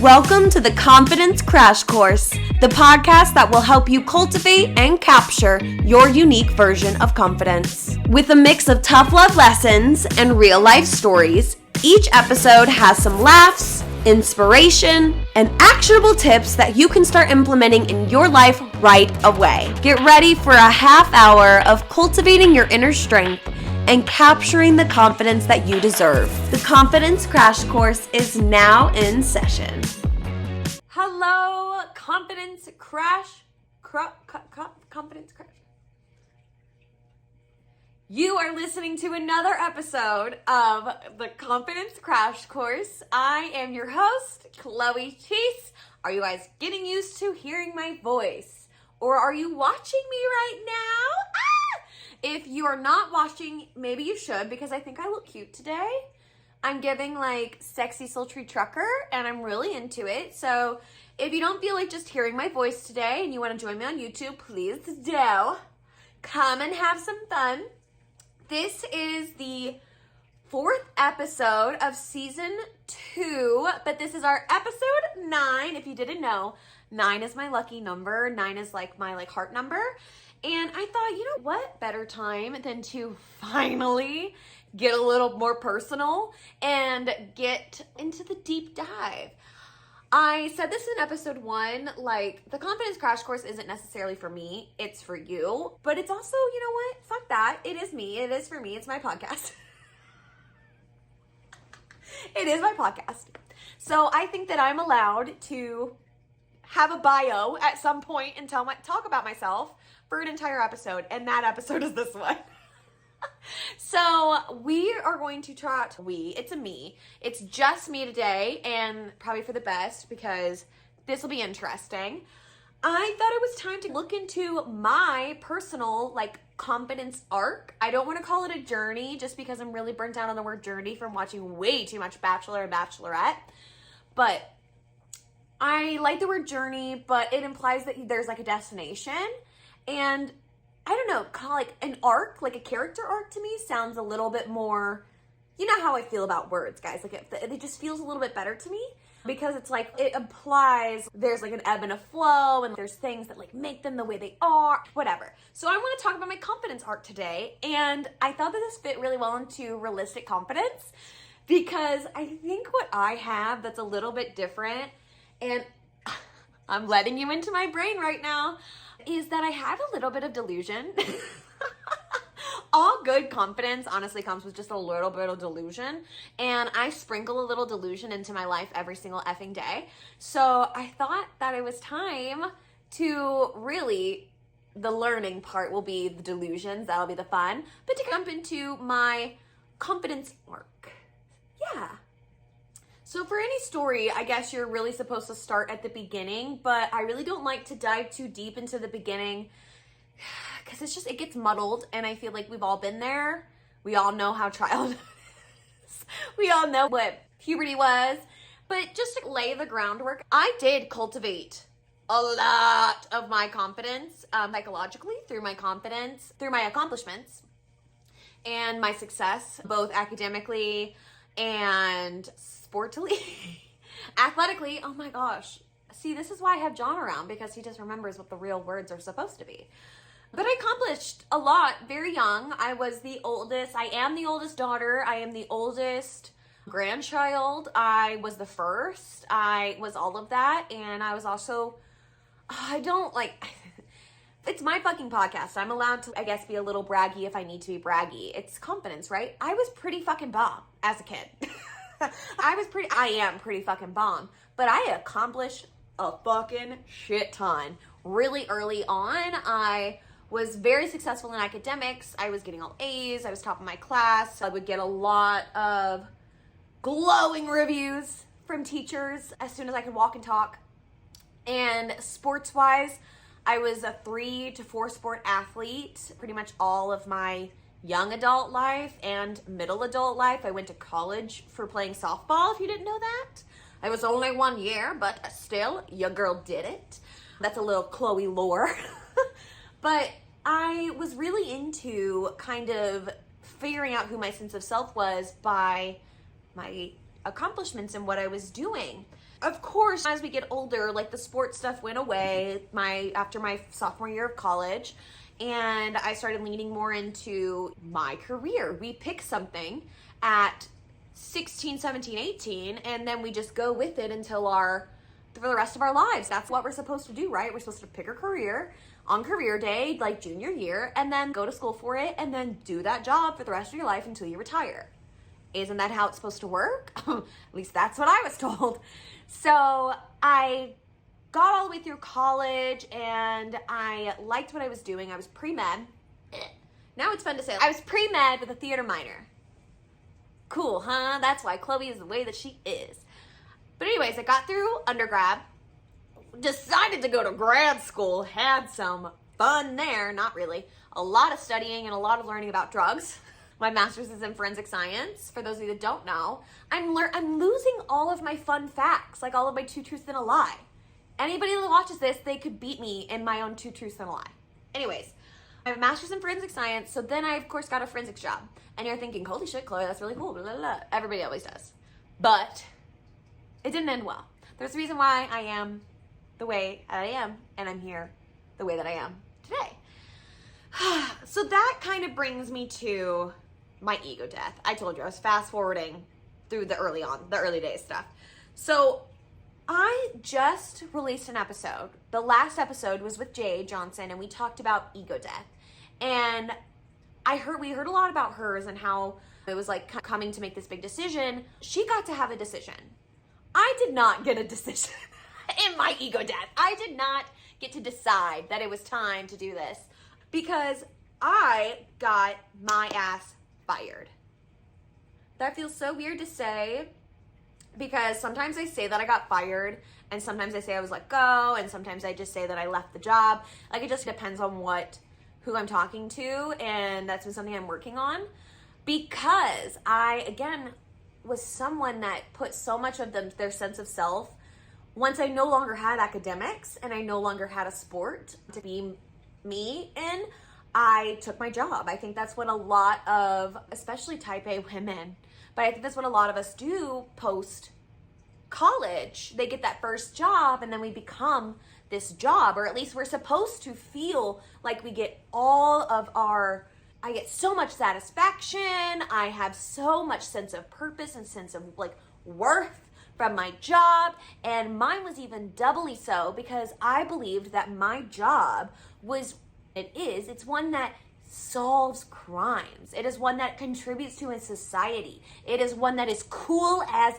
Welcome to the Confidence Crash Course, the podcast that will help you cultivate and capture your unique version of confidence. With a mix of tough love lessons and real life stories, each episode has some laughs, inspiration, and actionable tips that you can start implementing in your life right away. Get ready for a half hour of cultivating your inner strength and capturing the confidence that you deserve. The Confidence Crash Course is now in session. Hello, Confidence Crash. Confidence Crash. You are listening to another episode of the Confidence Crash Course. I am your host, Chloe Chase. Are you guys getting used to hearing my voice? Or are you watching me right now? If you are not watching, maybe you should, because I think I look cute today. I'm giving like sexy sultry trucker and I'm really into it. So if you don't feel like just hearing my voice today and you want to join me on YouTube, please do. Come and have some fun. This is the 4th episode of season 2, but this is our episode 9. If you didn't know, 9 is my lucky number. 9 is like my heart number. And I thought, you know what better time than to finally get a little more personal and get into the deep dive. I said this in episode 1, the Confidence Crash Course isn't necessarily for me, it's for you. But it's also, you know what? Fuck that. It is me. It is for me. It's my podcast. It is my podcast. So I think that I'm allowed to have a bio at some point and talk about myself for an entire episode, and that episode is this one. So we are going to it's a me. It's just me today, and probably for the best because this will be interesting. I thought it was time to look into my personal confidence arc. I don't want to call it a journey just because I'm really burnt out on the word journey from watching way too much Bachelor and Bachelorette. But I like the word journey, but it implies that there's a destination. And I don't know, call an arc, a character arc to me sounds a little bit more, you know how I feel about words, guys. It just feels a little bit better to me because it's it implies there's an ebb and a flow and there's things that make them the way they are, whatever. So I want to talk about my confidence arc today. And I thought that this fit really well into realistic confidence because I think what I have that's a little bit different, and I'm letting you into my brain right now, is that I have a little bit of delusion. All good confidence honestly comes with just a little bit of delusion, and I sprinkle a little delusion into my life every single effing day. So I thought that it was time to really, the learning part will be the delusions, that'll be the fun, but to jump into my confidence arc. Yeah. So for any story, I guess you're really supposed to start at the beginning, but I really don't like to dive too deep into the beginning because it gets muddled, and I feel like we've all been there. We all know how childhood is. We all know what puberty was, but just to lay the groundwork, I did cultivate a lot of my confidence psychologically through my confidence, through my accomplishments and my success, both academically and sportily, athletically. Oh my gosh. See, this is why I have John around, because he just remembers what the real words are supposed to be. But I accomplished a lot very young. I was the oldest. I am the oldest daughter. I am the oldest grandchild. I was the first. I was all of that. And I was also, it's my fucking podcast. I'm allowed to, I guess, be a little braggy if I need to be braggy. It's confidence, right? I was pretty fucking bomb as a kid. I am pretty fucking bomb, but I accomplished a fucking shit ton. Really early on, I was very successful in academics. I was getting all A's. I was top of my class. I would get a lot of glowing reviews from teachers as soon as I could walk and talk. And sports-wise, I was a 3 to 4 sport athlete pretty much all of my young adult life and middle adult life. I went to college for playing softball, if you didn't know that. I was only 1 year, but still, your girl did it. That's a little Chloe lore. But I was really into kind of figuring out who my sense of self was by my accomplishments and what I was doing. Of course, as we get older, like the sports stuff went away after my sophomore year of college, and I started leaning more into my career. We pick something at 16, 17, 18, and then we just go with it for the rest of our lives. That's what we're supposed to do, right? We're supposed to pick a career on career day, like junior year, and then go to school for it, and then do that job for the rest of your life until you retire. Isn't that how it's supposed to work? At least that's what I was told. So I got all the way through college and I liked what I was doing. I was pre-med. Now it's fun to say I was pre-med with a theater minor. Cool, huh? That's why Chloe is the way that she is. But anyways, I got through undergrad, decided to go to grad school, had some fun there. Not really. A lot of studying and a lot of learning about drugs. My master's is in forensic science. For those of you that don't know, I'm losing all of my fun facts, like all of my 2 truths and a lie. Anybody that watches this, they could beat me in my own 2 truths and a lie. Anyways, I have a master's in forensic science, so then I, of course, got a forensics job. And you're thinking, holy shit, Chloe, that's really cool, blah, blah, blah. Everybody always does. But it didn't end well. There's a reason why I am the way I am, and I'm here the way that I am today. So that kind of brings me to my ego death. I told you I was fast forwarding through the early days stuff. So I just released an episode. The last episode was with Jay Johnson, and we talked about ego death. And we heard a lot about hers and how it was like coming to make this big decision. She got to have a decision. I did not get a decision in my ego death. I did not get to decide that it was time to do this because I got my ass fired. That feels so weird to say because sometimes I say that I got fired and sometimes I say I was let go and sometimes I just say that I left the job. Like it just depends on who I'm talking to, and that's been something I'm working on because I, again, was someone that put so much of their sense of self. Once I no longer had academics and I no longer had a sport to be me in, I took my job. I think that's what a lot of, especially type A women, but I think that's what a lot of us do post college. They get that first job and then we become this job, or at least we're supposed to feel like we get I get so much satisfaction. I have so much sense of purpose and sense of like worth from my job. And mine was even doubly so because I believed that my job it's one that solves crimes. It is one that contributes to a society. It is one that is cool as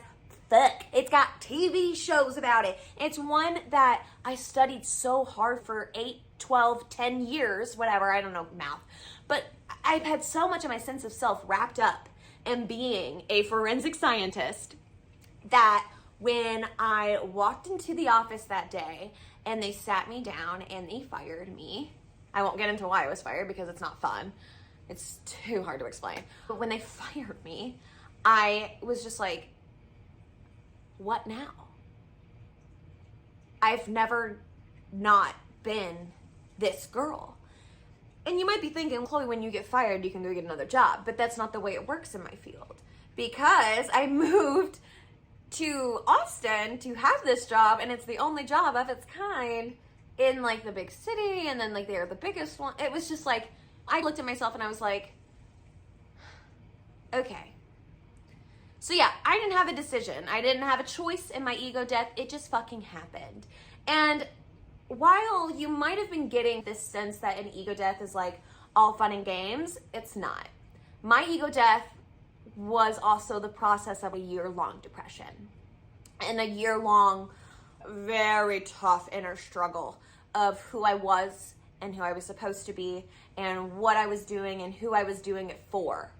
fuck. It's got TV shows about it. It's one that I studied so hard for 8, 12, 10 years, whatever, I don't know math. But I've had so much of my sense of self wrapped up in being a forensic scientist that when I walked into the office that day and they sat me down and they fired me, I won't get into why I was fired because it's not fun. It's too hard to explain. But when they fired me, I was just like, what now? I've never not been this girl. And you might be thinking, Chloe, when you get fired, you can go get another job. But that's not the way it works in my field. Because I moved to Austin to have this job, and it's the only job of its kind in like the big city, and then like they're the biggest one. It was just like, I looked at myself and I was like, okay. So yeah, I didn't have a decision. I didn't have a choice in my ego death. It just fucking happened. And while you might have been getting this sense that an ego death is like all fun and games, it's not. My ego death was also the process of a year-long depression and a year-long, very tough inner struggle of who I was and who I was supposed to be and what I was doing and who I was doing it for.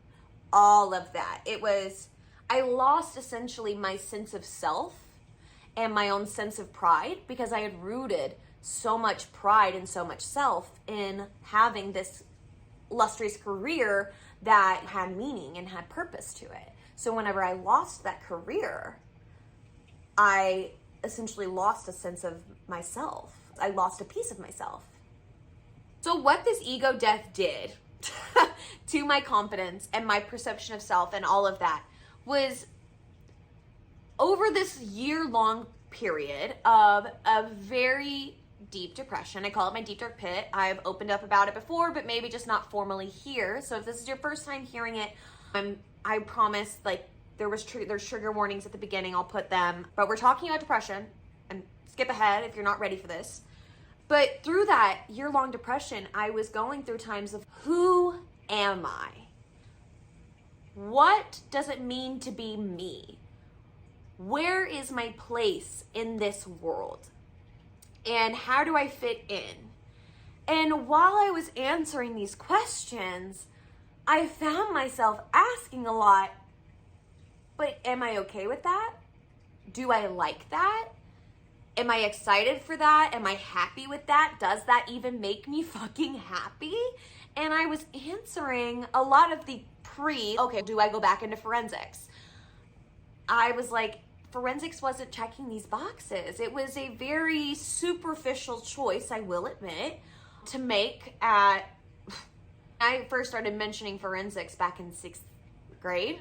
All of that. I lost essentially my sense of self and my own sense of pride because I had rooted so much pride and so much self in having this illustrious career that had meaning and had purpose to it. So whenever I lost that career, I essentially lost a sense of myself. I lost a piece of myself. So what this ego death did to my confidence and my perception of self and all of that was over this year-long period of a very deep depression. I call it my deep dark pit. I've opened up about it before, but maybe just not formally here. So if this is your first time hearing it, I promise, like, there's trigger warnings at the beginning. I'll put them, but we're talking about depression, and skip ahead if you're not ready for this. But through that year-long depression, I was going through times of, who am I? What does it mean to be me? Where is my place in this world? And how do I fit in? And while I was answering these questions, I found myself asking a lot, but am I okay with that? Do I like that? Am I excited for that? Am I happy with that? Does that even make me fucking happy? And I was answering a lot of the okay, do I go back into forensics? I was like, forensics wasn't checking these boxes. It was a very superficial choice, I will admit, to make I first started mentioning forensics back in 6th grade,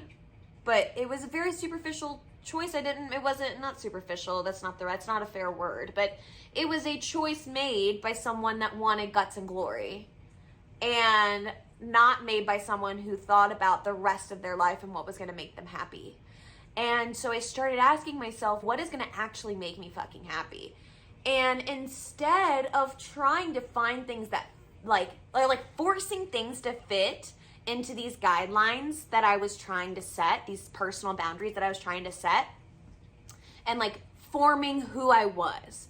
but it was a very superficial choice. It wasn't, not superficial, that's not a fair word, but it was a choice made by someone that wanted guts and glory, and not made by someone who thought about the rest of their life and what was going to make them happy. And so I started asking myself, what is going to actually make me fucking happy? And instead of trying to find things that like forcing things to fit into these guidelines that I was trying to set, these personal boundaries that I was trying to set, and like forming who I was.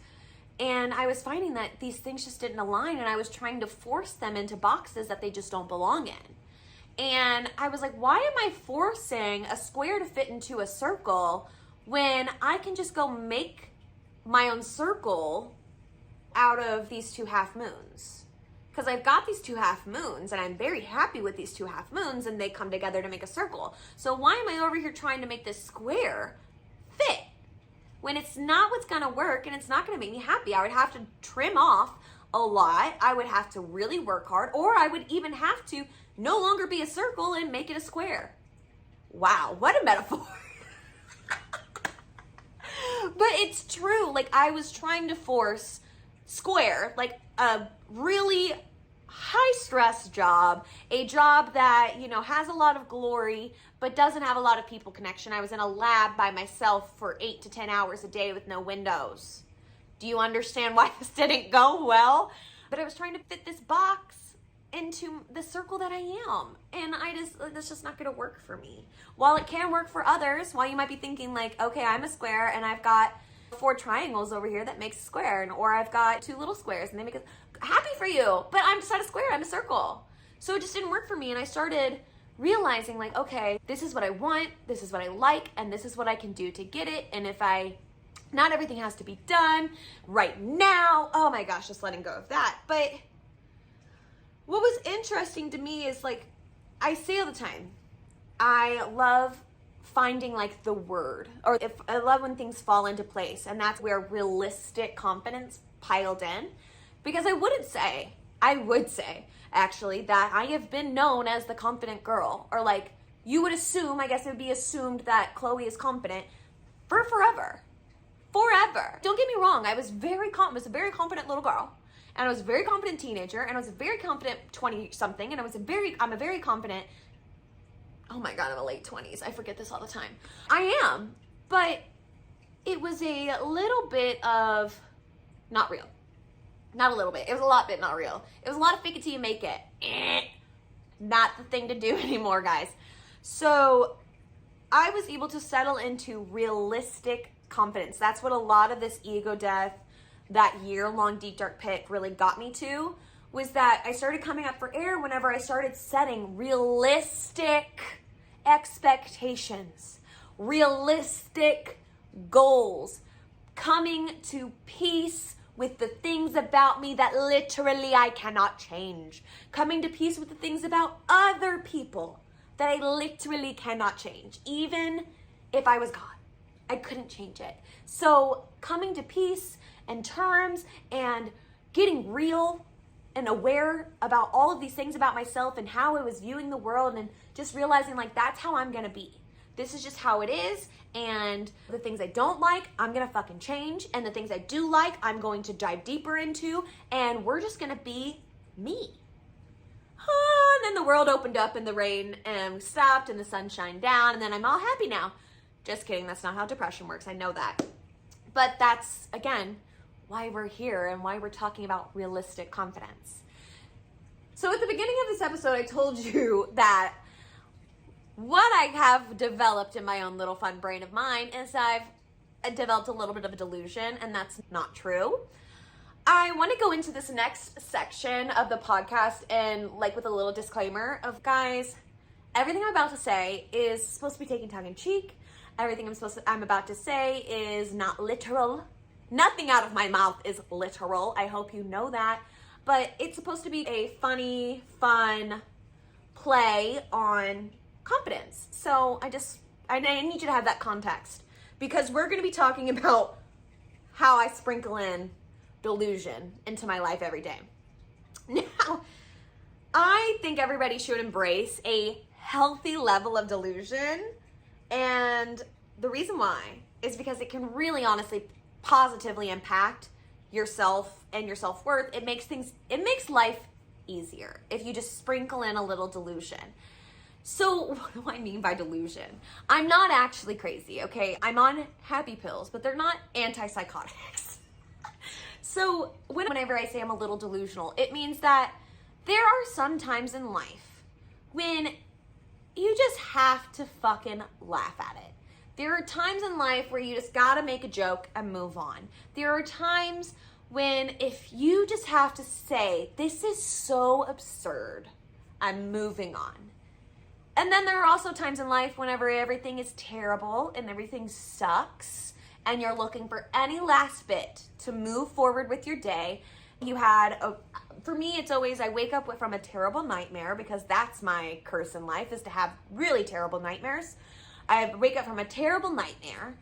And I was finding that these things just didn't align, and I was trying to force them into boxes that they just don't belong in. And I was like, why am I forcing a square to fit into a circle when I can just go make my own circle out of these 2 half moons? Because I've got these 2 half moons, and I'm very happy with these 2 half moons, and they come together to make a circle. So why am I over here trying to make this square fit when it's not what's gonna work, and it's not gonna make me happy? I would have to trim off a lot. I would have to really work hard, or I would even have to no longer be a circle and make it a square. Wow, what a metaphor. But it's true. Like, I was trying to force square, like a really high stress job, a job that, you know, has a lot of glory, but doesn't have a lot of people connection. I was in a lab by myself for 8 to 10 hours a day with no windows. Do you understand why this didn't go well? But I was trying to fit this box into the circle that I am. And that's just not gonna work for me. While it can work for others, while you might be thinking like, okay, I'm a square and I've got 4 triangles over here that makes a square, or I've got 2 little squares and they make happy for you, but I'm just not a square, I'm a circle. So it just didn't work for me, and I started realizing like, okay, this is what I want, this is what I like, and this is what I can do to get it. And not everything has to be done right now. Oh my gosh, just letting go of that. But what was interesting to me is, like, I say all the time, I love finding like the word, or if I love when things fall into place, and that's where realistic confidence piled in. Because I would say actually that I have been known as the confident girl, or like you would assume, I guess it would be assumed that Chloe is confident for forever. Don't get me wrong, I was a very confident little girl, and I was a very confident teenager, and I was a very confident 20 something, and I'm a very confident, oh my God, I'm a late 20s. I forget this all the time. I am, but it was a little bit of not real. Not a little bit. It was a lot bit not real. It was a lot of fake it till you make it. Not the thing to do anymore, guys. So I was able to settle into realistic confidence. That's what a lot of this ego death, that year-long deep dark pit really got me to, was that I started coming up for air whenever I started setting realistic expectations, realistic goals, coming to peace with the things about me that literally I cannot change, coming to peace with the things about other people that I literally cannot change. Even if I was God, I couldn't change it. So coming to peace and terms and getting real and aware about all of these things about myself and how I was viewing the world, and just realizing like, that's how I'm gonna be. this is just how it is. And the things I don't like, I'm gonna fucking change. And the things I do like, I'm going to dive deeper into. And we're just gonna be me. And then the world opened up and the rain stopped and the sun shined down. And then I'm all happy now. Just kidding, that's not how depression works. I know that. But that's, again, why we're here and why we're talking about realistic confidence. So at the beginning of this episode, I told you that what I have developed in my own little fun brain of mine is I've developed a little bit of a delusion, and that's not true. I want to go into this next section of the podcast and like with a little disclaimer of, guys, everything I'm about to say is supposed to be taken tongue in cheek. Everything I'm about to say is not literal. Nothing out of my mouth is literal. I hope you know that. But it's supposed to be a funny, fun play on confidence. So I need you to have that context, because we're going to be talking about how I sprinkle in delusion into my life every day. Now, I think everybody should embrace a healthy level of delusion. And the reason why is because it can really honestly positively impact yourself and your self-worth. It makes life easier if you just sprinkle in a little delusion. So what do I mean by delusion? I'm not actually crazy, okay? I'm on happy pills, but they're not antipsychotics. So whenever I say I'm a little delusional, it means that there are some times in life when you just have to fucking laugh at it. There are times in life where you just gotta make a joke and move on. There are times when if you just have to say, this is so absurd, I'm moving on. And then there are also times in life whenever everything is terrible and everything sucks and you're looking for any last bit to move forward with your day. For me, it's always I wake up from a terrible nightmare, because that's my curse in life, is to have really terrible nightmares. I wake up from a terrible nightmare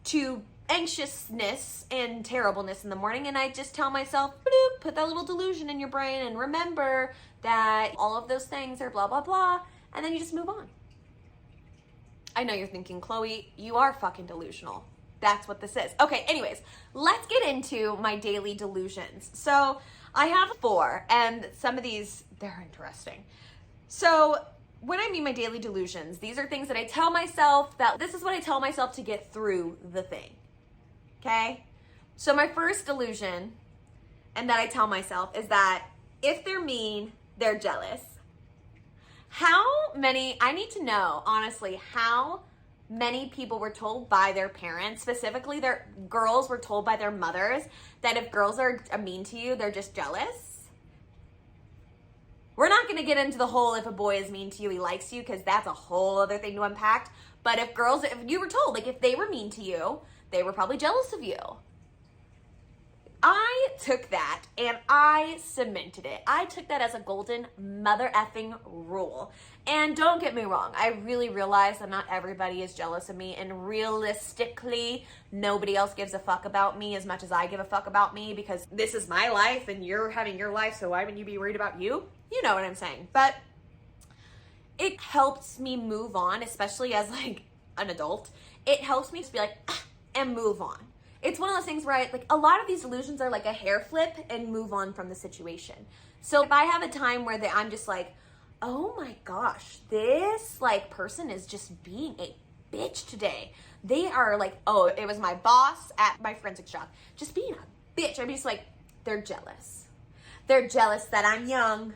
to anxiousness and terribleness in the morning, and I just tell myself, put that little delusion in your brain and remember that all of those things are blah, blah, blah, and then you just move on. I know you're thinking, Chloe, you are fucking delusional. That's what this is. Okay, anyways, let's get into my daily delusions. So I have 4, and some of these, they're interesting. So when I mean my daily delusions, these are things that I tell myself that this is what I tell myself to get through the thing. Okay? So my first delusion, and that I tell myself, is that if they're mean, they're jealous. I need to know, honestly, how many people were told by their parents, specifically their girls were told by their mothers, that if girls are mean to you, they're just jealous. We're not going to get into the whole if a boy is mean to you, he likes you, because that's a whole other thing to unpack. But if you were told, like if they were mean to you, they were probably jealous of you. I took that and I cemented it. I took that as a golden mother effing rule. And don't get me wrong, I really realize that not everybody is jealous of me, and realistically, nobody else gives a fuck about me as much as I give a fuck about me, because this is my life and you're having your life, so why wouldn't you be worried about you? You know what I'm saying. But it helps me move on, especially as like an adult. It helps me to be like, and move on. It's one of those things where a lot of these delusions are like a hair flip and move on from the situation. So if I have a time where I'm just like, oh my gosh, this like person is just being a bitch today. They are like, oh, it was my boss at my forensic shop, just being a bitch. I'm just like, they're jealous. They're jealous that I'm young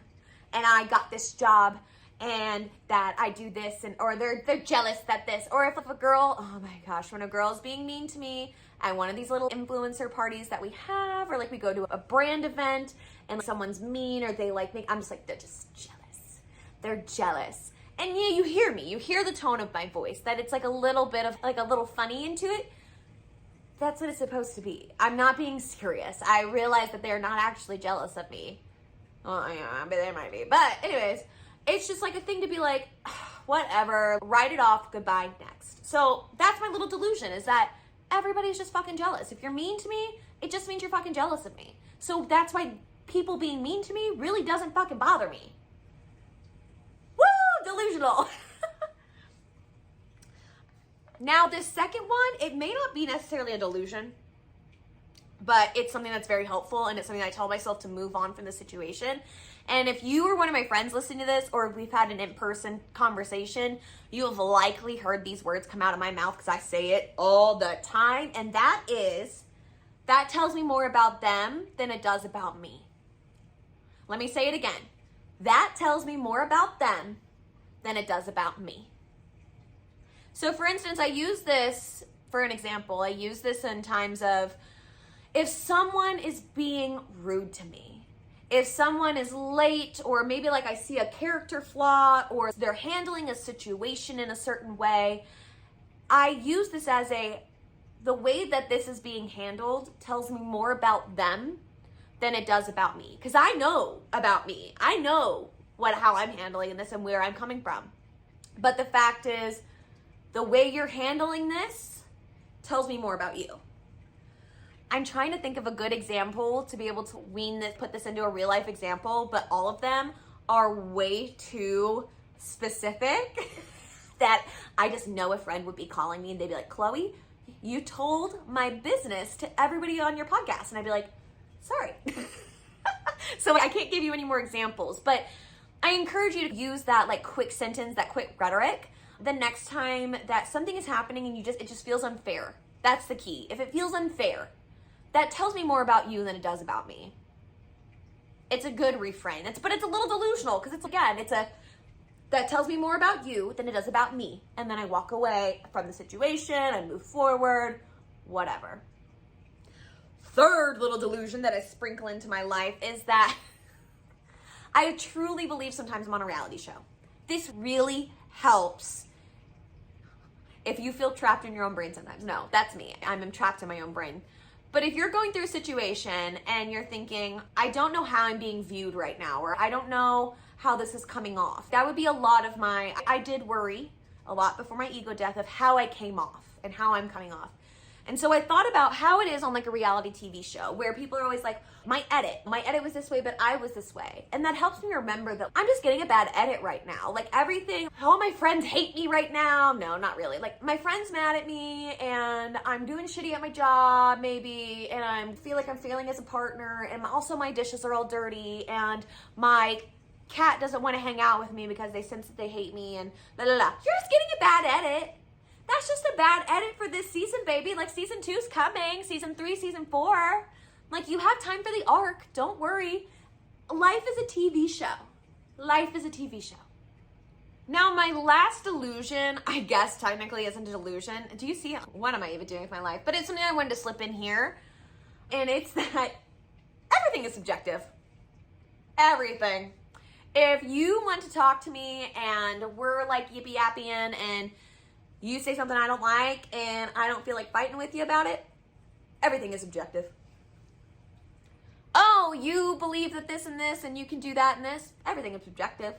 and I got this job and that I do this, or they're jealous that this, or if a girl, oh my gosh, when a girl's being mean to me at one of these little influencer parties that we have, or like we go to a brand event and someone's mean or they like me, I'm just like, they're just jealous. They're jealous. And yeah, you hear me, you hear the tone of my voice, that it's like a little bit of like a little funny into it. That's what it's supposed to be. I'm not being serious. I realize that they're not actually jealous of me. Well, yeah, but they might be. But anyways, it's just like a thing to be like, whatever, write it off, goodbye, next. So that's my little delusion, is that everybody's just fucking jealous. If you're mean to me, it just means you're fucking jealous of me. So that's why people being mean to me really doesn't fucking bother me. Woo! Delusional. Now, this second one, it may not be necessarily a delusion, but it's something that's very helpful, and it's something that I tell myself to move on from the situation. And if you or one of my friends listening to this, or if we've had an in-person conversation, you have likely heard these words come out of my mouth because I say it all the time. And that tells me more about them than it does about me. Let me say it again. That tells me more about them than it does about me. So for instance, I use this for an example. I use this in times of, if someone is being rude to me, if someone is late, or maybe like I see a character flaw, or they're handling a situation in a certain way, I use this as the way that this is being handled tells me more about them than it does about me. Because I know about me. I know how I'm handling this and where I'm coming from. But the fact is, the way you're handling this tells me more about you. I'm trying to think of a good example to be able to put this into a real life example, but all of them are way too specific that I just know a friend would be calling me and they'd be like, Chloe, you told my business to everybody on your podcast. And I'd be like, sorry. So I can't give you any more examples, but I encourage you to use that like quick sentence, that quick rhetoric, the next time that something is happening and it just feels unfair. That's the key. If it feels unfair, that tells me more about you than it does about me. It's a good refrain. But it's a little delusional because that tells me more about you than it does about me. And then I walk away from the situation, I move forward, whatever. Third little delusion that I sprinkle into my life is that I truly believe sometimes I'm on a reality show. This really helps if you feel trapped in your own brain sometimes. No, that's me. I'm trapped in my own brain. But if you're going through a situation and you're thinking, I don't know how I'm being viewed right now, or I don't know how this is coming off, that would be a lot of I did worry a lot before my ego death of how I came off and how I'm coming off. And so I thought about how it is on like a reality TV show where people are always like, my edit was this way, but I was this way. And that helps me remember that I'm just getting a bad edit right now. Like everything, all my friends hate me right now. No, not really. Like my friend's mad at me and I'm doing shitty at my job maybe, and I feel like I'm failing as a partner, and also my dishes are all dirty, and my cat doesn't want to hang out with me because they sense that they hate me, and la la la. You're just getting a bad edit. That's just a bad edit for this season, baby. Like season 2's coming, season 3, season 4. Like you have time for the arc. Don't worry. Life is a TV show. Life is a TV show. Now, my last delusion, I guess technically isn't a delusion. Do you see what am I even doing with my life? But it's something I wanted to slip in here. And it's that everything is subjective. Everything. If you want to talk to me and we're like yippee yapping and you say something I don't like and I don't feel like fighting with you about it, everything is subjective. Oh, you believe that this and this and you can do that and this, everything is subjective.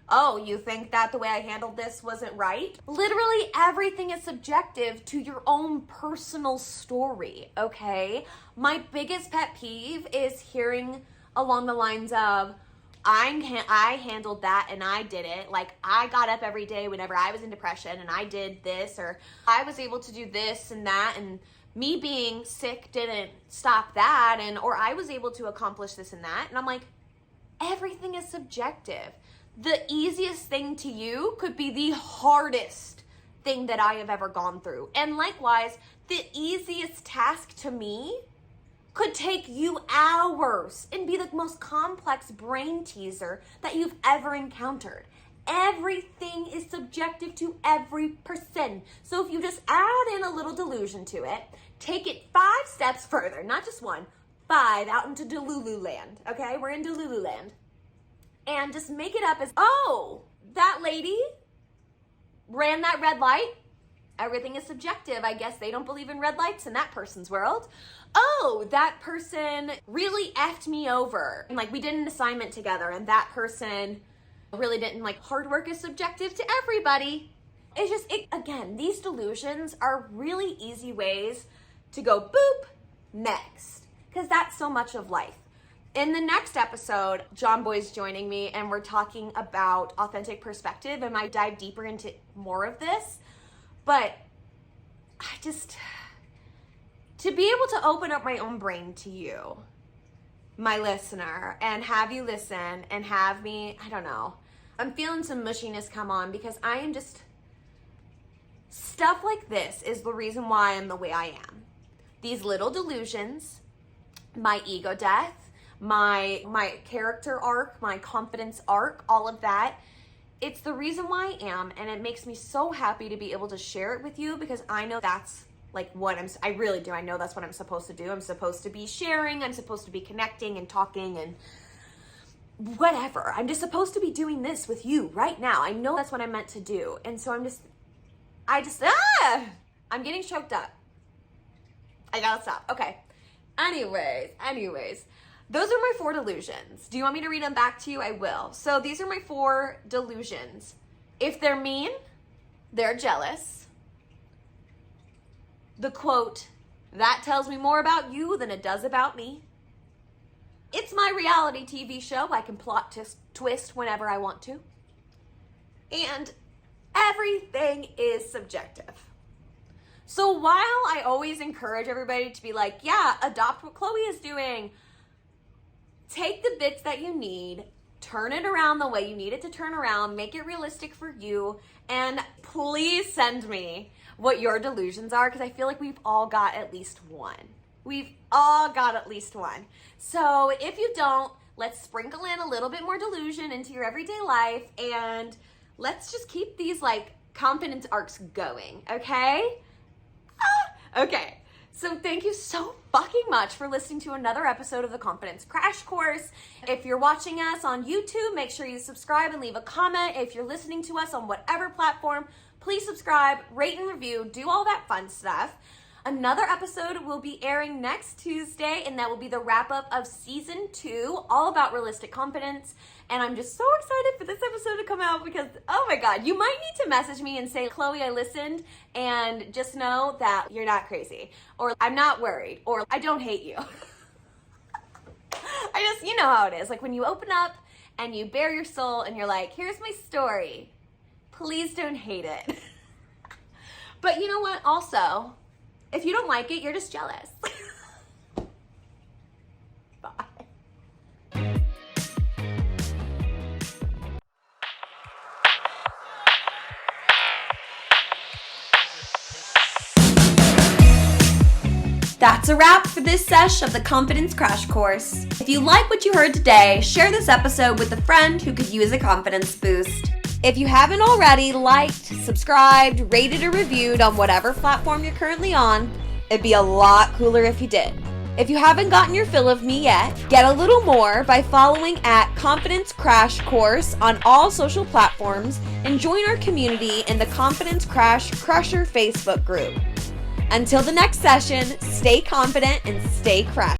Oh, you think that the way I handled this wasn't right? Literally everything is subjective to your own personal story, okay? My biggest pet peeve is hearing along the lines of, I handled that and I did it. Like I got up every day whenever I was in depression and I did this, or I was able to do this and that, and me being sick didn't stop that, or I was able to accomplish this and that. And I'm like, everything is subjective. The easiest thing to you could be the hardest thing that I have ever gone through. And likewise, the easiest task to me could take you hours and be the most complex brain teaser that you've ever encountered. Everything is subjective to every person. So if you just add in a little delusion to it, take it 5 steps further, not just 1, 5 out into Delulu land, okay? We're in Delulu land. And just make it up as, oh, that lady ran that red light. Everything is subjective. I guess they don't believe in red lights in that person's world. Oh, that person really effed me over. And like we did an assignment together and that person really didn't. Like hard work is subjective to everybody. It's just, again, these delusions are really easy ways to go boop, next. Because that's so much of life. In the next episode, John Boy's joining me and we're talking about authentic perspective, and I dive deeper into more of this. But to be able to open up my own brain to you, my listener, and have you listen and have me, I don't know. I'm feeling some mushiness come on because I am just, stuff like this is the reason why I'm the way I am. These little delusions, my ego death, my character arc, my confidence arc, all of that, it's the reason why I am, and it makes me so happy to be able to share it with you because I know that's like what I really do. I know that's what I'm supposed to do. I'm supposed to be sharing. I'm supposed to be connecting and talking and whatever. I'm just supposed to be doing this with you right now. I know that's what I'm meant to do. And so I'm getting choked up. I gotta stop. Okay. Anyways, those are my 4 delusions. Do you want me to read them back to you? I will. So these are my 4 delusions. If they're mean, they're jealous. The quote, that tells me more about you than it does about me. It's my reality TV show. I can plot twist whenever I want to. And everything is subjective. So while I always encourage everybody to be like, yeah, adopt what Chloe is doing, take the bits that you need, turn it around the way you need it to turn around, make it realistic for you, and please send me what your delusions are, because I feel like we've all got at least one. We've all got at least one. So if you don't, let's sprinkle in a little bit more delusion into your everyday life, and let's just keep these like confidence arcs going, okay? Okay. So thank you so fucking much for listening to another episode of the Confidence Crash Course. If you're watching us on YouTube, make sure you subscribe and leave a comment. If you're listening to us on whatever platform, please subscribe, rate and review, do all that fun stuff. Another episode will be airing next Tuesday, and that will be the wrap-up of Season 2, all about realistic confidence. And I'm just so excited for this episode to come out because, oh my God, you might need to message me and say, Chloe, I listened, and just know that you're not crazy, or I'm not worried, or I don't hate you. You know how it is. Like when you open up and you bare your soul and you're like, here's my story. Please don't hate it. But you know what? Also, if you don't like it, you're just jealous. Bye. That's a wrap for this sesh of the Confidence Crash Course. If you like what you heard today, share this episode with a friend who could use a confidence boost. If you haven't already liked, subscribed, rated, or reviewed on whatever platform you're currently on, it'd be a lot cooler if you did. If you haven't gotten your fill of me yet, get a little more by following at Confidence Crash Course on all social platforms and join our community in the Confidence Crash Crusher Facebook group. Until the next session, stay confident and stay crashed.